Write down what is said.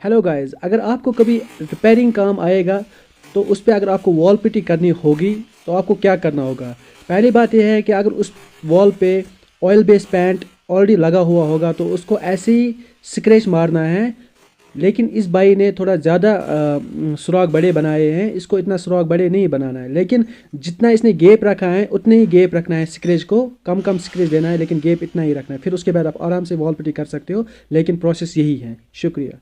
Hello guys, अगर आपको कभी रिपेयरिंग काम आएगा तो उस पर अगर आपको वॉल पुट्टी करनी होगी तो आपको क्या करना होगा। पहली बात यह है कि अगर उस वॉल पे ऑयल बेस्ड पेंट ऑलरेडी लगा हुआ होगा तो उसको ऐसे ही स्क्रैच मारना है। लेकिन इस भाई ने थोड़ा ज़्यादा सुराख बड़े बनाए हैं, इसको इतना सुराख बड़े नहीं बनाना है। लेकिन जितना इसने गैप रखा है उतने ही गैप रखना है, स्क्रैच को कम कम स्क्रैच देना है लेकिन गैप इतना ही रखना है। फिर उसके बाद आप आराम से वॉल पुट्टी कर सकते हो, लेकिन प्रोसेस यही है। शुक्रिया।